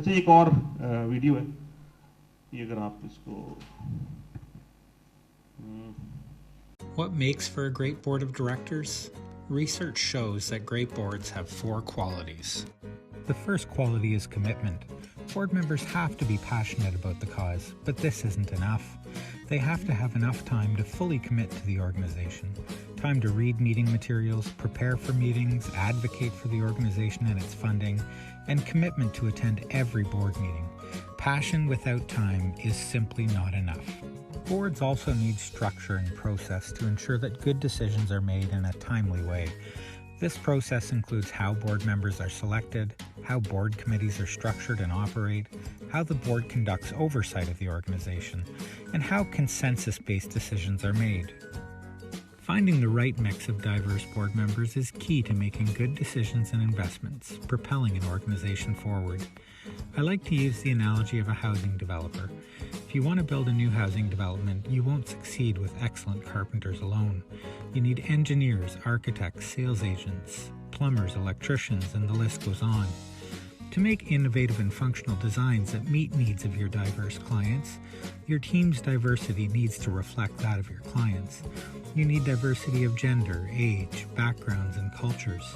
اچھا ایک اور ویڈیو ہے یہ اگر آپ اس کو What makes for a great board of directors? Research shows that great boards have 4 qualities. The first quality is commitment. Board members have to be passionate about the cause, but this isn't enough. They have to have enough time to fully commit to the organization. Time to read meeting materials, prepare for meetings, advocate for the organization and its funding, and commitment to attend every board meeting. Passion without time is simply not enough. Boards also need structure and process to ensure that good decisions are made in a timely way. This process includes how board members are selected, how board committees are structured and operate, how the board conducts oversight of the organization, and how consensus-based decisions are made. Finding the right mix of diverse board members is key to making good decisions and investments, propelling an organization forward. I like to use the analogy of a housing developer. If you want to build a new housing development, you won't succeed with excellent carpenters alone. You need engineers, architects, sales agents, plumbers, electricians, and the list goes on. To make innovative and functional designs that meet needs of your diverse clients, your team's diversity needs to reflect that of your clients. You need diversity of gender, age, backgrounds, and cultures.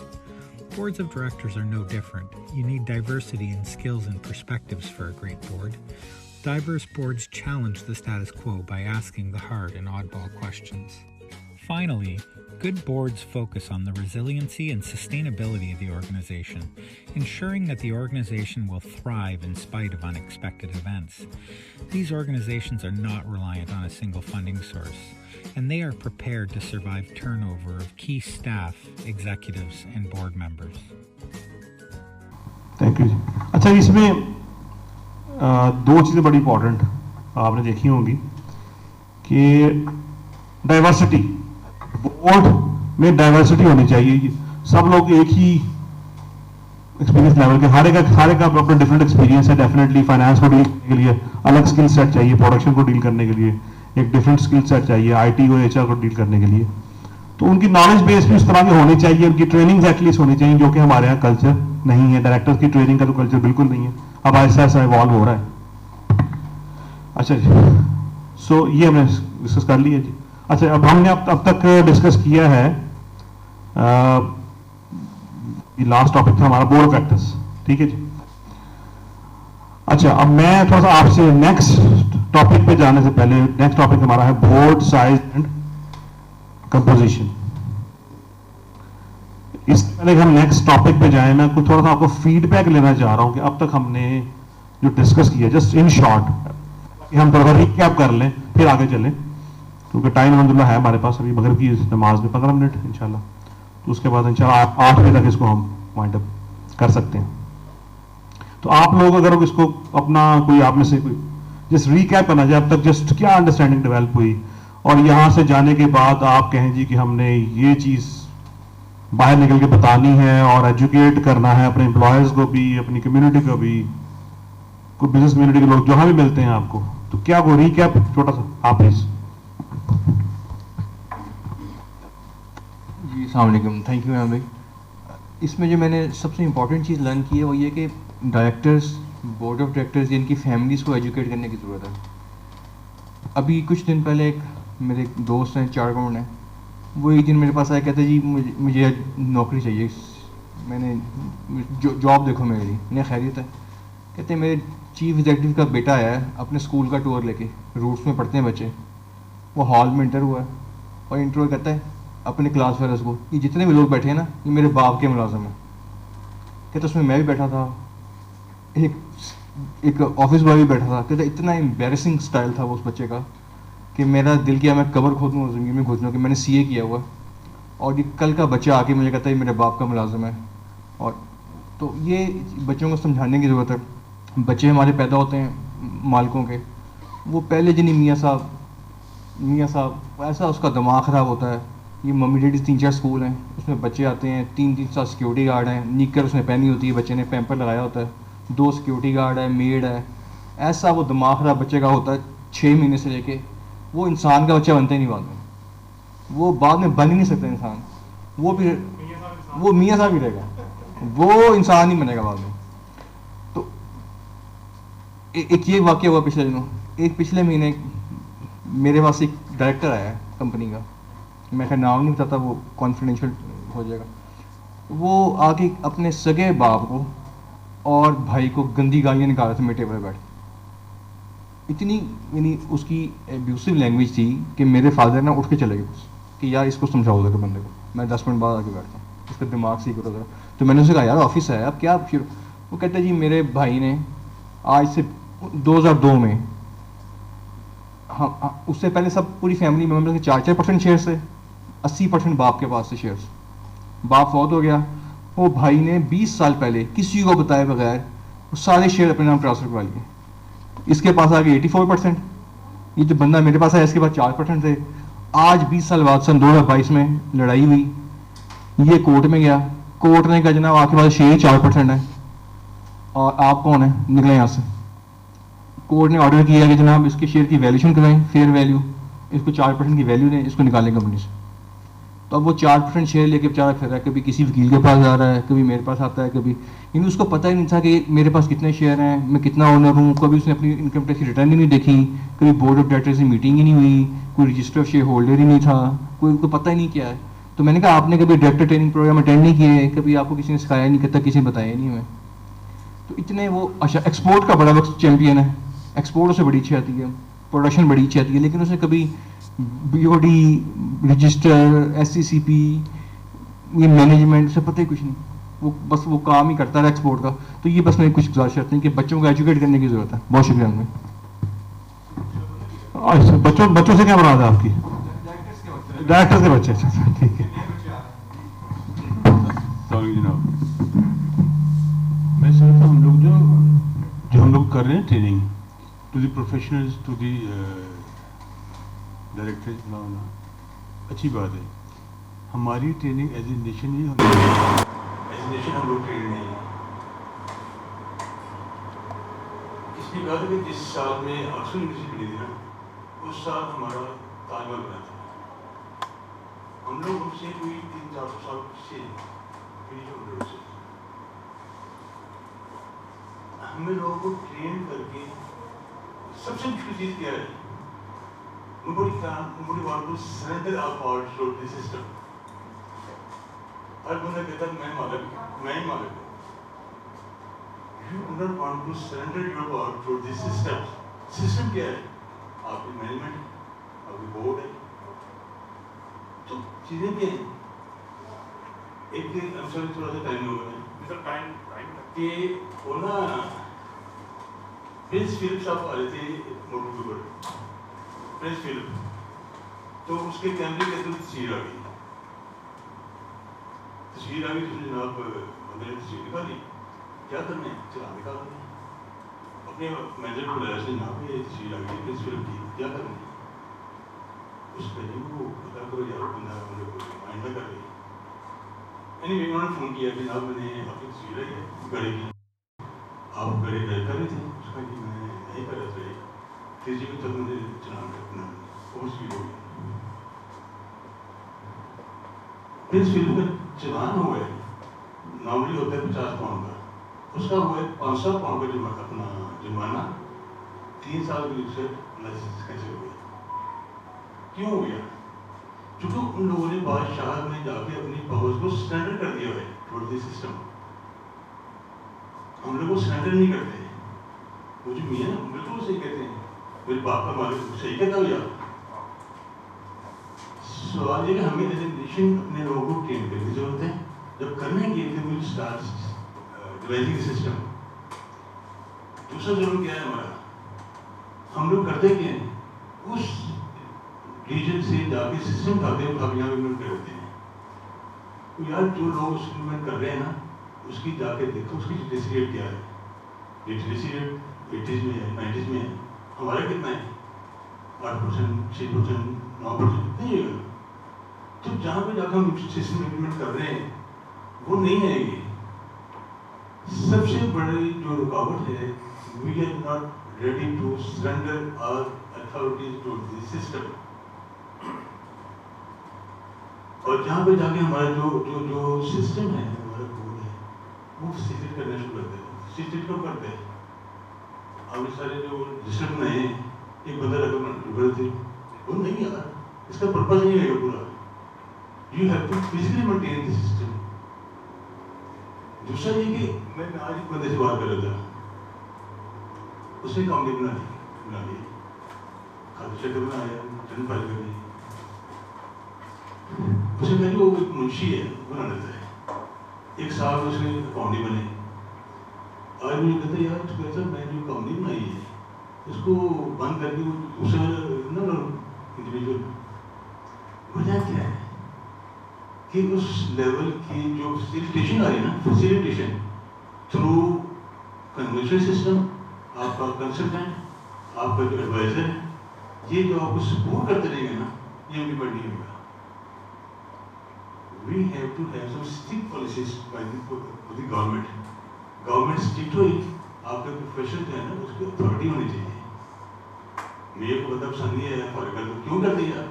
Boards of directors are no different. You need diversity in skills and perspectives for a great board. Diverse boards challenge the status quo by asking the hard and oddball questions. Finally, good boards focus on the resiliency and sustainability of the organization, ensuring that the organization will thrive in spite of unexpected events. These organizations are not reliant on a single funding source, and they are prepared to survive turnover of key staff, executives, and board members. Thank you جی. اچھا اس میں دو چیزیں بڑی important آپ نے دیکھی ہوں گی کہ ڈائیورسٹی، بورڈ میں ڈائیورسٹی ہونی چاہیے. سب لوگ ایک ہی ایکسپیرینس لیول کے، ہر ایک کا اپنا ڈفرینٹ ایکسپیرینس ہے. ڈیفینیٹلی فائنانس کو ڈیل کرنے کے لیے الگ اسکل سیٹ چاہیے، پروڈکشن کو ڈیل کرنے کے لیے ایک ڈفرینٹ اسکل سیٹ چاہیے، آئی ٹی کو، ایچ آر کو ڈیل کرنے کے لیے. تو ان کی نالج بیس بھی اس طرح کی ہونی چاہیے، ان کی ٹریننگ ایٹ لیسٹ ہونی چاہیے، جو کہ ہمارے یہاں کلچر نہیں ہے. ڈائریکٹر کی ٹریننگ کا تو کلچر بالکل نہیں ہے، اب ایسا ایسا ایوالو ہو رہا ہے. اچھا جی، سو یہ ہم نے ڈسکس کر لیا جی. اچھا اب ہم نے اب تک ڈسکس کیا ہے، لاسٹ ٹاپک تھا ہمارا بورڈ آف ڈائریکٹرز، ٹھیک ہے جی. اچھا اب میں تھوڑا سا آپ سے نیکسٹ ٹاپک پہ جانے سے پہلے، نیکسٹ ٹاپک ہمارا ہے بورڈ سائز اینڈ کمپوزیشن. اس سے پہلے کہ ہم نیکسٹ ٹاپک پہ جائیں، میں کچھ تھوڑا سا آپ کو فیڈ بیک لینا چاہ رہا ہوں کہ اب تک ہم نے جو ڈسکس کیا، جسٹ ان شارٹ کہ ہم تھوڑا سا ریکیپ کر لیں پھر آگے چلیں، کیونکہ ٹائم الحمدللہ ہے ہمارے پاس ابھی مغرب کی نماز میں 15 منٹ انشاءاللہ، تو اس کے بعد انشاءاللہ 8 بجے تک اس کو ہم وائنڈ اپ کر سکتے ہیں. تو آپ لوگ اگر اس کو اپنا کوئی آپ میں سے کوئی جس ریکیپ کرنا چاہے اب تک جسٹ کیا انڈرسٹینڈنگ ڈیولپ ہوئی، اور یہاں سے جانے کے بعد آپ کہیں جی کہ ہم نے یہ چیز باہر نکل کے بتانی ہے اور ایجوکیٹ کرنا ہے اپنے امپلائیز کو بھی، اپنی کمیونٹی کو بھی، کوئی بزنس کمیونٹی کے لوگ جہاں بھی ملتے ہیں آپ کو، تو کیا وہ ریکیپ چھوٹا سا آپ پلیز. جی السلام علیکم، تھینک یو بھائی. اس میں جو میں نے سب سے امپورٹنٹ چیز لرن کی ہے وہ یہ کہ ڈائریکٹرز، بورڈ آف ڈائریکٹرز، ان کی فیملیز کو ایجوکیٹ کرنے کی ضرورت ہے. ابھی کچھ دن پہلے ایک میرے دوست ہیں چارکاؤنڈ ہیں، وہ ایک دن میرے پاس آئے، کہتے جی مجھے نوکری چاہیے، میں نے جاب دیکھو میرے لیے. انہیں خیریت ہے؟ کہتے ہیں میرے چیف ایگزیکٹو کا بیٹا ہے اپنے اسکول کا ٹور لے کے، روٹس میں پڑھتے ہیں بچے، وہ ہال میں انٹر ہوا ہے اور انٹرویو کرتا ہے اپنے کلاس فیلوز کو، یہ جتنے بھی لوگ بیٹھے ہیں نا یہ میرے باپ کے ملازم ہیں. کہتے اس میں بھی بیٹھا تھا، ایک آفس بوائے بھی بیٹھا تھا. کہتے اتنا امبیرسنگ اسٹائل تھا وہ اس بچے کا کہ میرا دل کیا میں قبر کھودوں اور زندگی میں گھسوں کہ میں نے سی اے کیا ہوا، اور یہ کل کا بچہ آ کے مجھے کہتا ہے میرے باپ کا ملازم ہے. اور تو یہ بچوں کو سمجھانے کی ضرورت ہے. بچے ہمارے پیدا ہوتے ہیں مالکوں کے، وہ پہلے جن میاں صاحب ایسا اس کا دماغ خراب ہوتا ہے. یہ ممی ڈیڈی 3-4 اسکول ہیں، اس میں بچے آتے ہیں، 3 سال سیکورٹی گارڈ ہیں، نیکر اس نے پہنی ہوتی ہے، بچے نے پیمپر لگایا ہوتا ہے، 2 سیکورٹی گارڈ ہے، میڈ ہے. ایسا وہ دماغ خراب بچے کا ہوتا ہے 6 مہینے سے لے کے، وہ انسان کا بچہ بنتا ہی نہیں بعد میں، وہ بعد میں بن ہی نہیں سکتا انسان. وہ بھی وہ میاں صاحب ہی رہے گا، وہ انسان ہی بنے گا بعد میں. تو ایک یہ واقعہ ہوا پچھلے دنوں. ایک پچھلے مہینے میرے پاس ایک ڈائریکٹر آیا ہے کمپنی کا, میں خیر نام نہیں بتاتا, وہ کانفیڈینشیل ہو جائے گا. وہ آ کے اپنے سگے باپ کو اور بھائی کو گندی گالیاں نکال رہے تھے میرے ٹیبل پہ بیٹھ. اتنی یعنی اس کی ایبیوسو لینگویج تھی کہ میرے فادر نا اٹھ کے چلے گئے بس کہ یار اس کو سمجھاؤ ذرا بندے کو, میں 10 منٹ بعد آ کے بیٹھتا ہوں, اس کا دماغ سیکھ رہا ذرا. تو میں نے اسے کہا یار آفس ہے اب کیا پھر. وہ کہتا ہے جی میرے بھائی نے آج سے 2002 میں, ہاں اس سے پہلے سب پوری فیملی ممبر کے 4% شیئرس تھے, 80% باپ کے پاس سے شیئرس. باپ فوت ہو گیا, وہ بھائی نے 20 سال پہلے کسی کو بتائے بغیر وہ سارے شیئر اپنے نام ٹرانسفر کروا لیے. اس کے پاس آ گئے 84%. یہ جو بندہ میرے پاس آیا اس کے پاس 4% تھے. آج 20 سال بعد سن 2022 میں لڑائی ہوئی, یہ کورٹ میں گیا, کورٹ نے کہا جناب آپ کے پاس شیئر 4% ہے اور آپ کون ہیں, نکلیں یہاں سے. کورٹ نے آرڈر کیا کہ جناب اس کے شیئر کی ویلیوشن کرائیں, فیئر ویلیو, اس کو 4% کی ویلیو دیں, اس کو نکالیں کمپنی سے. تو اب وہ 4% شیئر لے کے بیچارہ پھر رہا ہے, کبھی کسی وکیل کے پاس جا رہا ہے, کبھی میرے پاس آتا ہے, کبھی یعنی اس کو پتہ ہی نہیں تھا کہ میرے پاس کتنے شیئر ہیں, میں کتنا اونر ہوں. کبھی اس نے اپنی انکم ٹیکس کی ریٹرن ہی نہیں دیکھی, کبھی بورڈ آف ڈائریکٹرز کی میٹنگ ہی نہیں ہوئی, کوئی رجسٹر آف شیئر ہولڈر ہی نہیں تھا, کوئی کو پتہ ہی نہیں کیا ہے. تو میں نے کہا آپ نے کبھی ڈائریکٹر ٹریننگ پروگرام اٹینڈ نہیں کیے, کبھی آپ کو کسی نے سکھایا نہیں, کہتا کسی نے بتایا نہیں ہمیں. تو اتنے وہ اچھا ایکسپورٹ کا بڑا وقت چیمپئن ہے, ایکسپورٹ سے بڑی اچھی آتی ہے, پروڈکشن بڑی اچھی آتی ہے, لیکن اس نے کبھی B O D, register, S C C P, یہ مینجمنٹ سے پتہ ہی کچھ نہیں. وہ بس وہ کام ہی کرتا رہا ایکسپورٹ کا. تو یہ بس میری کچھ گزارش کرتے ہیں کہ بچوں کو ایجوکیٹ کرنے کی ضرورت ہے. بہت شکریہ ہمیں. بچوں سے کیا مراد ہے آپ کی؟ ڈائریکٹر کے بچے. اچھا ٹھیک ہے. جناب میں سمجھتا ہوں ہم لوگ جو ہم لوگ کر رہے ہیں training to the professionals, to the director, اچھی بات ہے. ہماری ٹریننگ ایز اے نیشن ہی ہم لوگ ٹرین نہیں ہیں. اس لیے کہا تھا کہ جس سال میں آکسفورڈ یونیورسٹی بنی تھی نا, اس سال ہمارا تاج محل بنا تھا. ہم لوگ ان سے کوئی 300-400 سال سے ہمیں لوگوں کو ٹرین کر کے سب سے مشکل چیز کیا ہے, nobody want to surrender our power to the system. ہر بندہ کہتا ہے میں مالک, میں ہی مالک ہوں. You do not want to surrender your power to the system. System کیا ہے؟ آپ کی مینجمنٹ ہے, آپ کی بورڈ ہے. تو چیزیں کیا ہیں؟ ایک تھوڑا سا ٹائم ہو گیا کہ وہ نا پرنس فلپ صاحب آ رہے تھے موٹو کے اوپر, پرنس فلپ, تو اس کے کیمرے کے اندر تصویر آ گئی. تو جناب بندے نے تصویر نکالی, کیا کرنا ہے, چلا نکال دیں. اپنے مینیجر کو بلایا سے جناب یہ تصویر آ گئی پرنس فلپ کی, کیا کرنا ہے. اس پہ وہ پتا کرو یار بندہ آئندہ کر رہی. انہوں نے فون کیا کہ جناب میں نے آپ کی تصویر ہے گاڑی کی, آپ گاڑی ڈرائیو کر رہے تھے. اس کا کہ میں نہیں کر رہا تھا, تیزی میں تب مجھے چلانا کرنا اور اسپیڈ ہو گئی. پھر اسپیڈ کا چلان ہوا ہے, نارملی ہوتا ہے 50 پاؤنڈ کا, اس کا ہوا ہے 500 پاؤنڈ کا اپنا جرمانہ. 3 سال کے لیے لائسنس کیسے ہو گیا, کیوں ہو گیا؟ چونکہ ان لوگوں نے بادشاہ میں جا کے اپنی پاورز کو سرنڈر کر دیا ہے ٹوورڈ دی سسٹم. ہم لوگ وہ سرنڈر نہیں کرتے. وہ جو میاں بالکل صحیح کہتے ہیں, میرے باپ کا مالک صحیح کہتا ہو یار. سوال یہ کہ ہمیں ایز اے نیشن اپنے لوگوں کو ٹرین کرنے کی ضرورت ہے. جب کرنے کی کہ ویل اسٹارٹ ڈیوائزنگ سسٹم. دوسرا ضرور کیا ہے ہمارا, ہم لوگ کرتے کیا ہیں, اس ریجن سے جا کے سسٹم کھاتے ہیں, کھا یہاں امپلیمنٹ کر دیتے ہیں. تو یار جو لوگ اس امپلیمنٹ کر رہے ہیں نا, اس کی جا کے دیکھو اس کی لٹریسی ریٹ کیا ہے. لٹریسی ریٹ 80s میں ہے, 90s میں ہے. ہمارا کتنا ہے؟ 8%, 6%, 9% نہیں ہے. تو جہاں پہ جا کے ہم سسٹم امپلیمنٹ کر رہے ہیں وہ نہیں ہے. یہ سب سے بڑی جو رکاوٹ ہے, we are not ready to surrender our authorities to the system. اور جہاں پہ جا کے ہمارا جو سسٹم ہے, ہمارا بورڈ ہے, وہ سیکرٹ کرنا شروع کرتے ہیں. سیکرٹ کیوں کرتے ہیں؟ आप ये सारे जो रजिस्टर बनाए हैं, एक बंदा रकम थे, वो नहीं यार, इसका पर्पज नहीं रहेगा पूरा. You have to physically maintain the system. दूसरा ये कि मैं आज एक बंदे से बात कर रहा था, उसने काम बना ली, खाते चक्कर में आया, रिटर्न फाइल कर दी. उसे कहा वो एक मुंशी है, बना लेता है. एक साल में उसने अकाउंट नहीं बने. आज मुझे कहते यार तो कहता मैं जो कंपनी बनाई है इसको बंद करके उसे ना इंडिविजुअल वजह क्या है कि उस लेवल की जो फैसिलिटेशन आ रही है ना, फैसिलिटेशन थ्रू कन्वेंशनल सिस्टम, आपका कंसल्टेंट, आपका जो एडवाइजर है, ये जो आपको सपोर्ट करते रहेंगे ना, ये इम्प्लीमेंट नहीं होगा. We have to have some strict policies by the government. Government strict हुई, आपके प्रोफेशन जो है ना उसकी अथॉरिटी होनी चाहिए. मेरे को मतलब पसंद नहीं है फॉर तो क्यों करते हैं यार.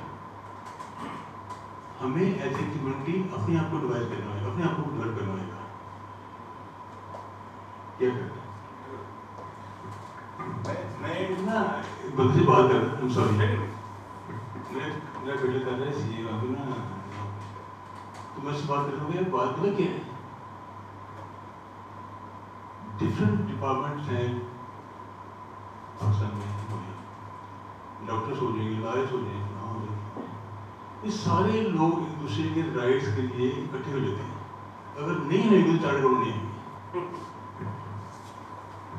हमें एज ए कम्युनिटी अपने आप को डिवाइस करना होगा, अपने आप को डेवलप करना होगा. क्या करते मैं ना बंदे से बात कर रहा हूँ, सॉरी मेरा बेटे कर रहा है सीए बाबू ना, तो मैं उससे बात कर रहा हूँ. बात पता क्या है, डिफरेंट डिपार्टमेंट्स हैं पाकिस्तान में. डॉक्टर्स हो जाएंगे, लॉयर्स हो जाएंगे, ना हो जाएंगे, ये सारे लोग एक दूसरे के राइट्स के लिए इकट्ठे हो जाते हैं. अगर नहीं होंगे तो चार्टर नहीं होंगे.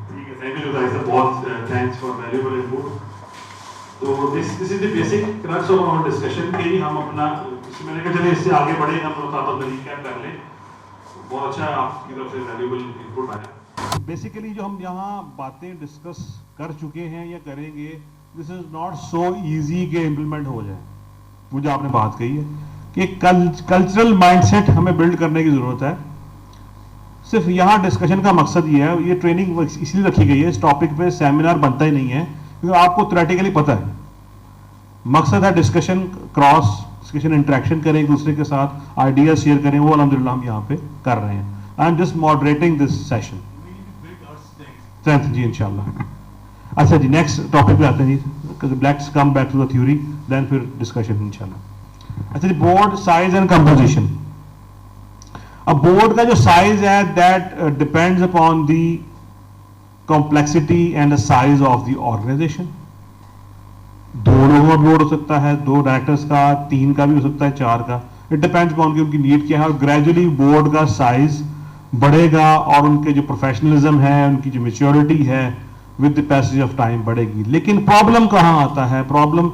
ठीक है, थैंक यू गाइस, बहुत थैंक्स फॉर वैल्यूएबल इनपुट. तो this is the basic crux of our discussion के ही हम अपना मैंने कहा चलिए इससे आगे बढ़े, हम थोड़ा सा रिकैप कर लें. बहुत अच्छा आपकी तरफ से वैल्यूएबल इनपुट आया. बेसिकली जो हम यहाँ बातें डिस्कस कर चुके हैं या करेंगे, this is not so easy के इम्प्लीमेंट हो जाए. वो जो आपने बात कही है कि कल्चरल माइंडसेट हमें बिल्ड करने की जरूरत है. सिर्फ यहाँ डिस्कशन का मकसद ये है, ये ट्रेनिंग इसलिए रखी गई है, इस टॉपिक पे सेमिनार बनता ही नहीं है क्योंकि आपको थ्योरेटिकली पता है. मकसद है डिस्कशन, क्रॉस डिस्कशन, इंटरेक्शन करें एक दूसरे के साथ, आइडियाज शेयर करें. वो अल्हम्दुलिल्लाह हम यहाँ पे कर रहे हैं. I am just moderating this session. जी इंशाल्लाह. अच्छा जी, नेक्स्ट टॉपिक पे आते हैं जी. Let's come back to the theory, then फिर डिस्कशन इंशाल्लाह. अच्छा जी, बोर्ड साइज एंड कंपोजिशन. अब बोर्ड का जो साइज है that depends upon the complexity and the size of the organization. 2 लोगों का बोर्ड हो सकता है, 2 डायरेक्टर्स का, 3 का भी हो सकता है, 4 का. इट डिपेंड्स अपॉन कि उनकी नीड क्या है. और ग्रेजुअली बोर्ड का साइज बढ़ेगा और उनके जो प्रोफेशनलिज्म है, उनकी जो मैच्योरिटी है, with the passage of time बढ़ेगी. लेकिन प्रॉब्लम कहाँ आता है? प्रॉब्लम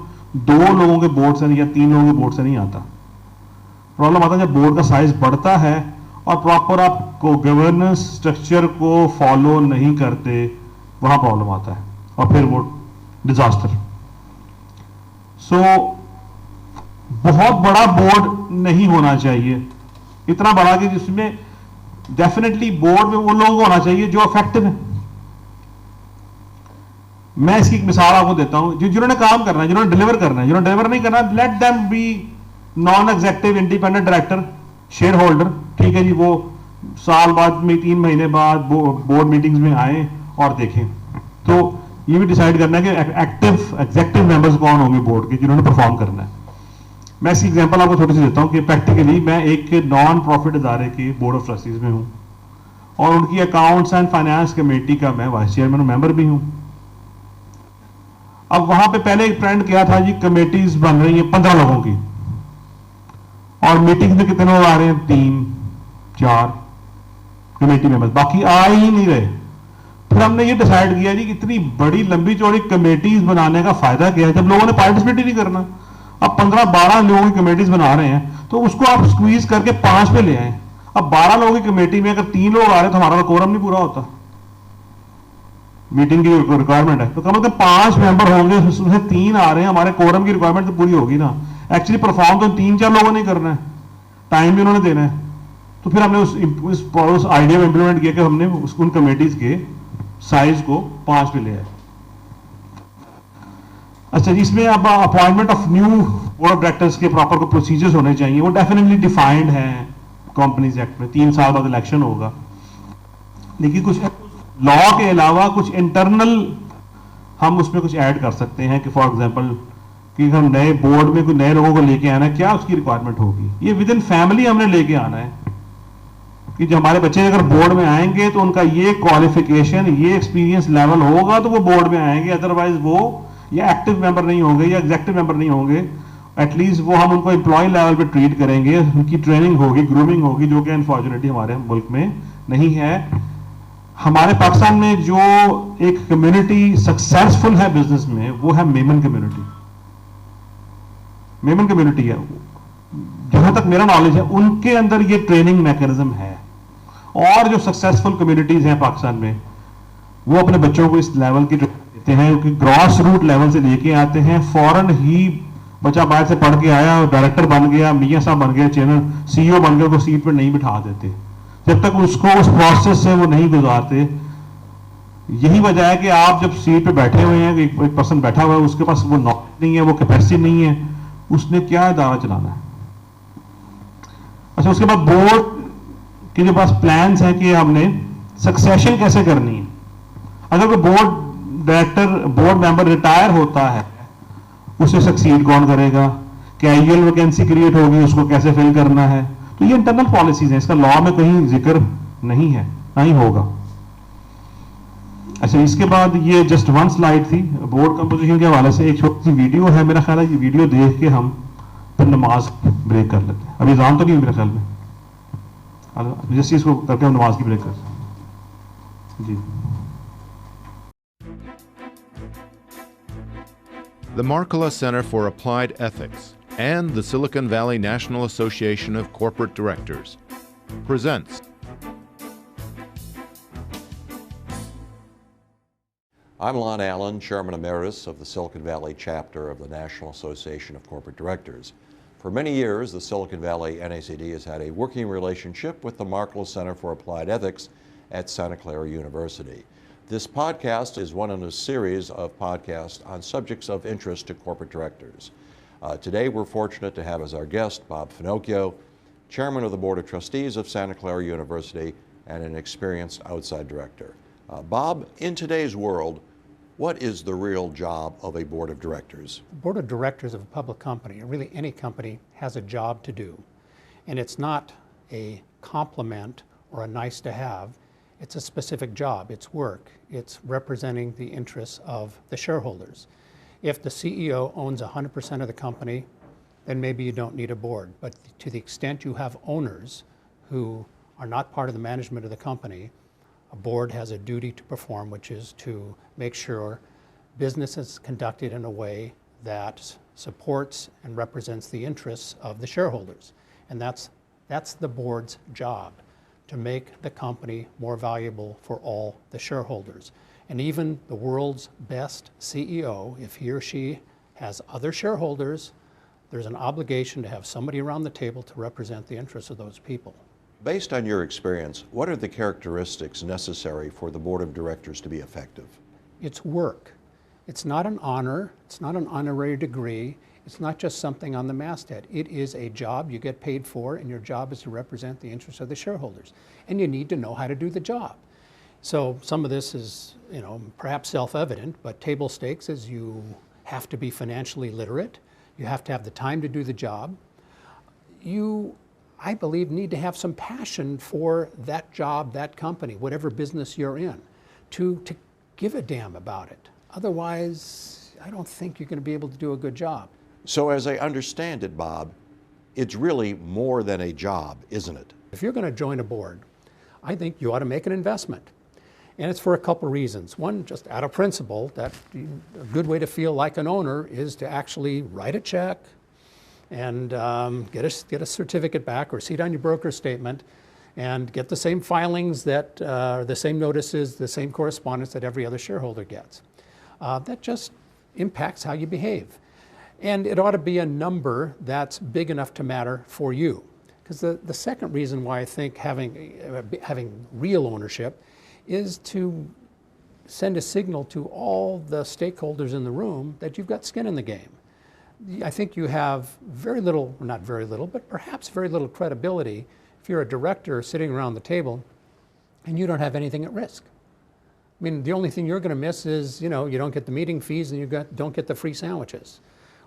2 लोगों के बोर्ड से या 3 लोगों के बोर्ड से नहीं आता. प्रॉब्लम आता है जब बोर्ड का साइज बढ़ता है और प्रॉपर आपको गवर्नेंस स्ट्रक्चर को फॉलो नहीं करते, वहां प्रॉब्लम आता है और फिर वो डिजास्टर. सो बहुत बड़ा बोर्ड नहीं होना चाहिए, इतना बड़ा कि जिसमें डेफिनेटली बोर्ड में वो लोग होना चाहिए जो इफेक्टिव है. मैं इसकी एक मिसाल आपको देता हूं. जिन्होंने काम करना है, जिन्होंने डिलीवर करना है, जिन्होंने डिलीवर नहीं करना, let them be non executive independent director, share holder. ठीक है जी, वो साल बाद में 3 महीने बाद बोर्ड मीटिंग्स में आए और देखें. तो ये भी डिसाइड करना है कि एक्टिव एग्जेक्टिव मेंबर्स कौन होंगे बोर्ड के, जिन्होंने परफॉर्म करना है. मैं इसकी एग्जांपल आपको छोटी सी देता हूं कि प्रैक्टिकली मैं एक नॉन प्रॉफिट इदारे के बोर्ड ऑफ ट्रस्टीज में हूं और उनकी अकाउंट्स एंड फाइनेंस कमेटी का मैं वाइस चेयरमैन मेंबर भी हूं. अब वहां पे पहले एक ट्रेंड क्या था जी, कमेटीज बन रही है 15 लोगों की और मीटिंग में कितने लोग आ रहे हैं? 3-4 कमेटी मेंबर्स, बाकी आ ही नहीं रहे. फिर हमने ये डिसाइड किया जी कि इतनी बड़ी लंबी चौड़ी कमेटीज बनाने का फायदा क्या है जब लोगों ने पार्टिसिपेट ही नहीं करना. अब 15-12 लोगों की कमेटीज बना रहे हैं तो उसको आप स्क्वीज करके 5 पे ले आए. अब 12 लोगों की कमेटी में अगर 3 लोग आ रहे हैं तो हमारा कोरम नहीं पूरा होता. मीटिंग की रिक्वायरमेंट है तो कम से कम 5 मेंबर होंगे, उसमें 3 आ रहे हैं, हमारे कोरम की रिक्वायरमेंट तो पूरी होगी ना. एक्चुअली परफॉर्म तो 3-4 लोगों ने करना है, टाइम भी उन्होंने देना है. तो फिर हमने उस आइडिया में इंप्लीमेंट किया कि हमने उन कमेटीज के साइज को 5 पे ले आए. अच्छा जी, इसमें अब appointment of new board of directors के प्रॉपर को प्रोसीजर्स होने चाहिए. वो डेफिनेटली डिफाइंड है कंपनीज एक्ट में. 3 साल बाद इलेक्शन होगा, लेकिन कुछ लॉ के अलावा कुछ इंटरनल हम उसमें कुछ ऐड कर सकते हैं कि फॉर एग्जांपल कि हम नए बोर्ड में कोई नए लोगों को लेके आना है, क्या उसकी रिक्वायरमेंट होगी। ये विद इन फैमिली हमने लेके आना है कि जो हमारे बच्चे अगर बोर्ड में आएंगे तो उनका ये क्वालिफिकेशन, ये एक्सपीरियंस लेवल होगा तो वो बोर्ड में आएंगे, अदरवाइज वो या एक्टिव मेंबर नहीं होंगे या एग्जेक्टिव मेंबर नहीं होंगे। एटलीस्ट वो हम उनको एम्प्लॉय लेवल पे ट्रीट करेंगे, उनकी ट्रेनिंग होगी, ग्रूमिंग होगी, जो कि अनफॉर्चुनेटली हमारे मुल्क में नहीं है। हमारे पाकिस्तान में जो एक कम्युनिटी सक्सेसफुल है बिजनेस में, वो है मेमन कम्युनिटी। मेमन कम्युनिटी है, जहां तक मेरा नॉलेज है उनके अंदर ये ट्रेनिंग मैकेनिज्म है। और जो सक्सेसफुल कम्युनिटीज हैं पाकिस्तान में, वो अपने बच्चों को इस लेवल की ट्रेनिंग देते हैं, क्योंकि ग्रॉस रूट लेवल से लेके आते हैं। फौरन ही बच्चा बाहर से पढ़ के आया, डायरेक्टर बन गया, मियां साहब बन गया, चैनल सीईओ बन गया, उसको सीट पर नहीं बिठा देते जब तक उसको उस प्रोसेस से वो नहीं गुजारते। यही वजह है कि आप जब सीट पे बैठे हुए हैं, एक पर्सन बैठा हुआ है, उसके पास वो नॉलेज नहीं है, वो कैपेसिटी नहीं है, उसने क्या इदारा चलाना है। अच्छा, उसके बाद बोर्ड के जो पास प्लान्स हैं कि हमने सक्सेशन कैसे करनी है। अगर कोई board director, board member retire होता है, उसे सक्सीड कौन करेगा, कैजुअल वैकेंसी क्रिएट होगी, उसको कैसे फिल करना है। तो ये इंटरनल पॉलिसीज हैं, इसका लॉ में कहीं जिक्र नहीं है, नहीं होगा। अच्छा, इसके बाद ये जस्ट वन स्लाइड थी बोर्ड कंपोजिशन के हवाले से। एक छोटी सी वीडियो है, मेरा ख्याल है ये वीडियो देख के हम फिर नमाज ब्रेक कर लेते हैं। अभी अज़ान तो नहीं मेरे ख्याल में, जिस चीज को करके हम नमाज की ब्रेक कर जी। The Markkula Center for Applied Ethics and the Silicon Valley National Association of Corporate Directors presents I'm Lon Allen, Chairman Emeritus of the Silicon Valley chapter of the National Association of Corporate Directors. For many years, the Silicon Valley NACD has had a working relationship with the Markkula Center for Applied Ethics at Santa Clara University. This podcast is one in a series of podcasts on subjects of interest to corporate directors. Today, we're fortunate to have as our guest Bob Finocchio, Chairman of the Board of Trustees of Santa Clara University and an experienced outside director. Bob, in today's world, what is the real job of a board of directors? The board of directors of a public company, or really any company, has a job to do. And it's not a compliment or a nice to have. It's a specific job, it's work, it's representing the interests of the shareholders. If the CEO owns 100% of the company, then maybe you don't need a board. But to the extent you have owners who are not part of the management of the company, a board has a duty to perform, which is to make sure business is conducted in a way that supports and represents the interests of the shareholders. And that's the board's job, to make the company more valuable for all the shareholders. And even the world's best CEO, if he or she has other shareholders, there's an obligation to have somebody around the table to represent the interests of those people. Based on your experience, what are the characteristics necessary for the board of directors to be effective? It's work. It's not an honor, it's not an honorary degree, it's not just something on the masthead. It is a job you get paid for, and your job is to represent the interests of the shareholders. And you need to know how to do the job. So some of this is, perhaps self-evident, but table stakes is you have to be financially literate, you have to have the time to do the job. You, I believe, need to have some passion for that job, that company, whatever business you're in, to give a damn about it. Otherwise, I don't think you're going to be able to do a good job. So as I understand it, Bob, it's really more than a job, isn't it? If you're going to join a board, I think you ought to make an investment. And it's for a couple reasons. One, just out of principle, that a good way to feel like an owner is to actually write a check and get a certificate back or see it on your broker's statement and get the same filings that, the same notices, the same correspondence that every other shareholder gets. That just impacts how you behave. And it ought to be a number that's big enough to matter for you. Because the second reason why I think having real ownership is to send a signal to all the stakeholders in the room that you've got skin in the game. I think you have very little, not very little, but perhaps very little credibility if you're a director sitting around the table and you don't have anything at risk. I mean, the only thing you're going to miss is, you don't get the meeting fees and don't get the free sandwiches,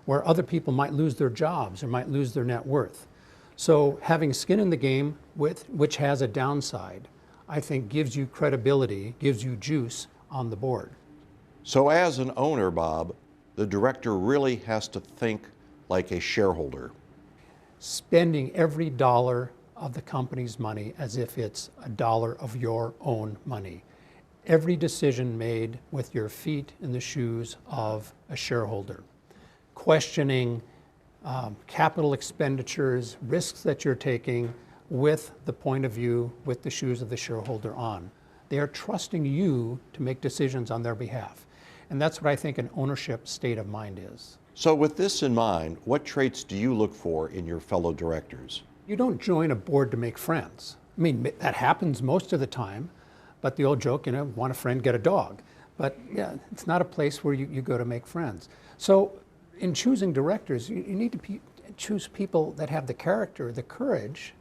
where other people might lose their jobs or might lose their net worth. So having skin in the game, which has a downside, I think gives you credibility, gives you juice on the board. So as an owner, Bob, the director really has to think like a shareholder. Spending every dollar of the company's money as if it's a dollar of your own money. Every decision made with your feet in the shoes of a shareholder. Questioning capital expenditures, risks that you're taking with the point of view, with the shoes of the shareholder on. They are trusting you to make decisions on their behalf. And that's what I think an ownership state of mind is. So with this in mind, what traits do you look for in your fellow directors? You don't join a board to make friends. I mean, that happens most of the time, but the old joke, want a friend, get a dog. But yeah, it's not a place where you go to make friends. So in choosing directors, you need to choose people that have the character, the courage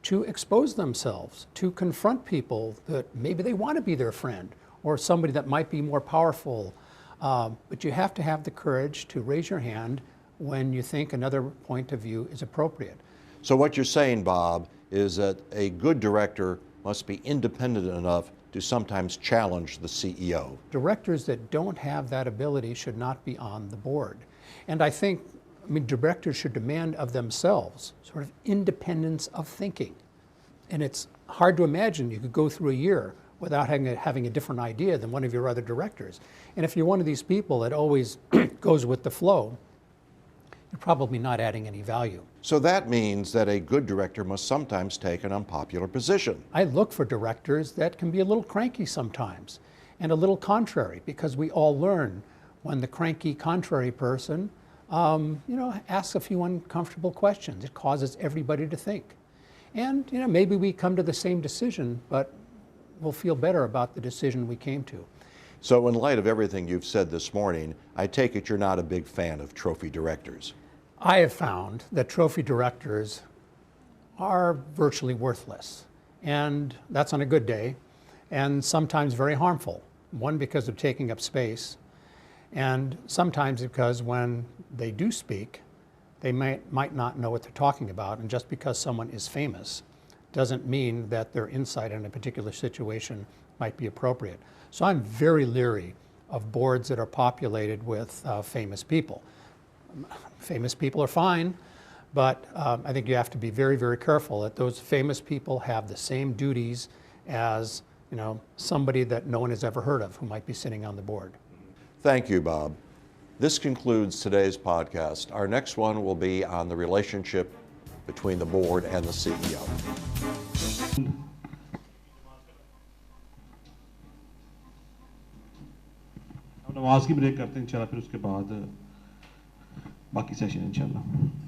to expose themselves, to confront people that maybe they want to be their friend or somebody that might be more powerful. But you have to have the courage to raise your hand when you think another point of view is appropriate. So what you're saying, Bob, is that a good director must be independent enough to sometimes challenge the CEO. Directors that don't have that ability should not be on the board. And I mean, directors should demand of themselves sort of independence of thinking. And it's hard to imagine you could go through a year without having a different idea than one of your other directors. And if you're one of these people that always goes with the flow, you're probably not adding any value. So that means that a good director must sometimes take an unpopular position. I look for directors that can be a little cranky sometimes and a little contrary, because we all learn when the cranky, contrary person asks a few uncomfortable questions. It causes everybody to think. And maybe we come to the same decision, but we'll feel better about the decision we came to. So in light of everything you've said this morning, I take it you're not a big fan of trophy directors. I have found that trophy directors are virtually worthless. And that's on a good day, and sometimes very harmful. One, because of taking up space, and sometimes because when they do speak, they might not know what they're talking about, and just because someone is famous doesn't mean that their insight in a particular situation might be appropriate. So I'm very leery of boards that are populated with famous people. Famous people are fine, but I think you have to be very, very careful that those famous people have the same duties as somebody that no one has ever heard of who might be sitting on the board. Thank you, Bob. This concludes today's podcast. Our next one will be on the relationship between the board and the CEO. नमाज की break करते हैं इंशाल्लाह, फिर उसके बाद बाकी session इंशाल्लाह।